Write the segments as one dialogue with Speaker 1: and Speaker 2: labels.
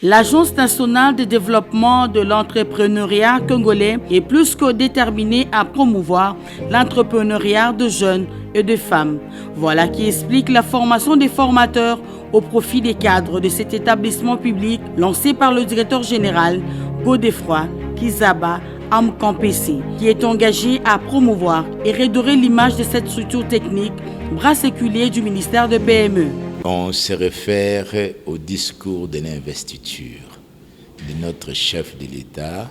Speaker 1: L'Agence nationale de développement de l'entrepreneuriat congolais est plus que déterminée à promouvoir l'entrepreneuriat de jeunes et de femmes. Voilà qui explique la formation des formateurs au profit des cadres de cet établissement public lancé par le directeur général Godefroy Kizaba Amkampesi, qui est engagé à promouvoir et redorer l'image de cette structure technique, bras séculier du ministère de PME.
Speaker 2: On se réfère au discours de l'investiture de notre chef de l'État,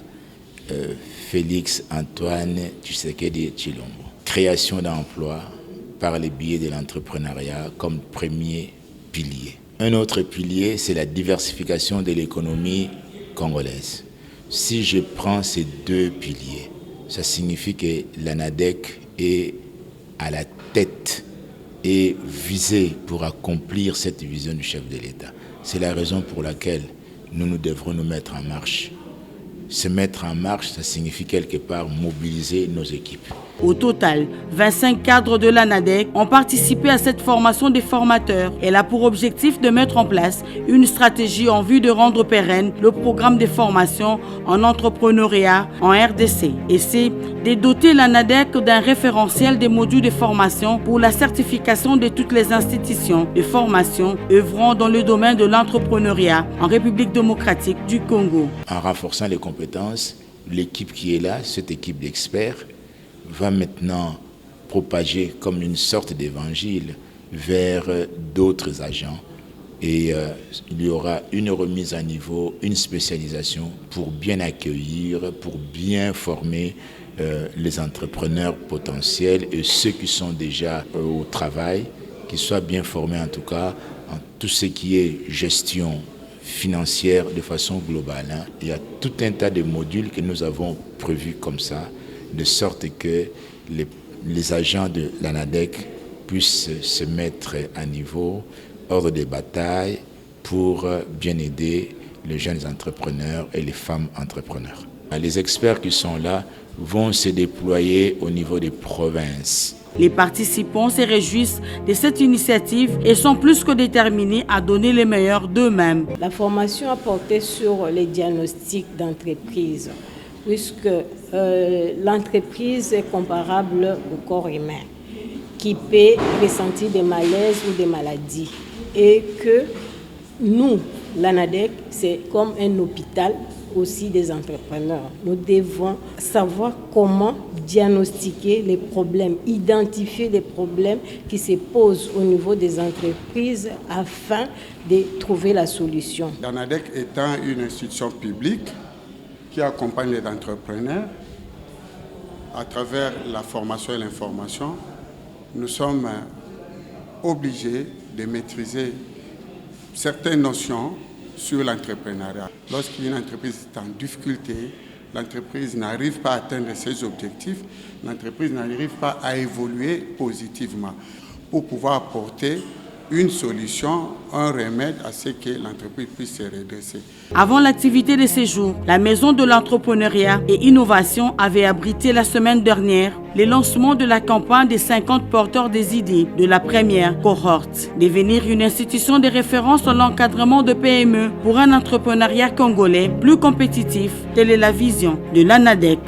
Speaker 2: Félix Antoine Tshisekedi Tshilombo. Création d'emplois par le biais de l'entrepreneuriat comme premier pilier. Un autre pilier, c'est la diversification de l'économie congolaise. Si je prends ces deux piliers, ça signifie que l'ANADEC est à la tête et visée pour accomplir cette vision du chef de l'État. C'est la raison pour laquelle nous devrons nous mettre en marche. Se mettre en marche, ça signifie quelque part mobiliser nos équipes.
Speaker 1: Au total, 25 cadres de l'ANADEC ont participé à cette formation des formateurs. Elle a pour objectif de mettre en place une stratégie en vue de rendre pérenne le programme de formation en entrepreneuriat en RDC. Et c'est de doter l'ANADEC d'un référentiel des modules de formation pour la certification de toutes les institutions de formation œuvrant dans le domaine de l'entrepreneuriat en République démocratique du Congo.
Speaker 2: En renforçant les compétences, l'équipe qui est là, cette équipe d'experts, va maintenant propager comme une sorte d'évangile vers d'autres agents. Et il y aura une remise à niveau, une spécialisation pour bien accueillir, pour bien former les entrepreneurs potentiels et ceux qui sont déjà au travail, qu'ils soient bien formés en tout cas en tout ce qui est gestion financière de façon globale. Il y a tout un tas de modules que nous avons prévus comme ça, de sorte que les agents de l'ANADEC puissent se mettre à niveau, hors de bataille, pour bien aider les jeunes entrepreneurs et les femmes entrepreneurs. Les experts qui sont là vont se déployer au niveau des provinces.
Speaker 1: Les participants se réjouissent de cette initiative et sont plus que déterminés à donner le meilleur d'eux-mêmes.
Speaker 3: La formation a porté sur les diagnostics d'entreprise, puisque l'entreprise est comparable au corps humain qui peut ressentir des malaises ou des maladies. Et que nous, l'ANADEC, c'est comme un hôpital aussi des entrepreneurs. Nous devons savoir comment diagnostiquer les problèmes, identifier les problèmes qui se posent au niveau des entreprises afin de trouver la solution.
Speaker 4: L'ANADEC étant une institution publique qui accompagne les entrepreneurs à travers la formation et l'information, nous sommes obligés de maîtriser certaines notions sur l'entrepreneuriat. Lorsqu'une entreprise est en difficulté, l'entreprise n'arrive pas à atteindre ses objectifs, l'entreprise n'arrive pas à évoluer positivement pour pouvoir apporter une solution, un remède à ce que l'entreprise puisse se redresser.
Speaker 1: Avant l'activité de ces jours, la Maison de l'entrepreneuriat et innovation avait abrité la semaine dernière le lancement de la campagne des 50 porteurs des idées de la première cohorte. Devenir une institution de référence dans l'encadrement de PME pour un entrepreneuriat congolais plus compétitif, telle est la vision de l'ANADEC.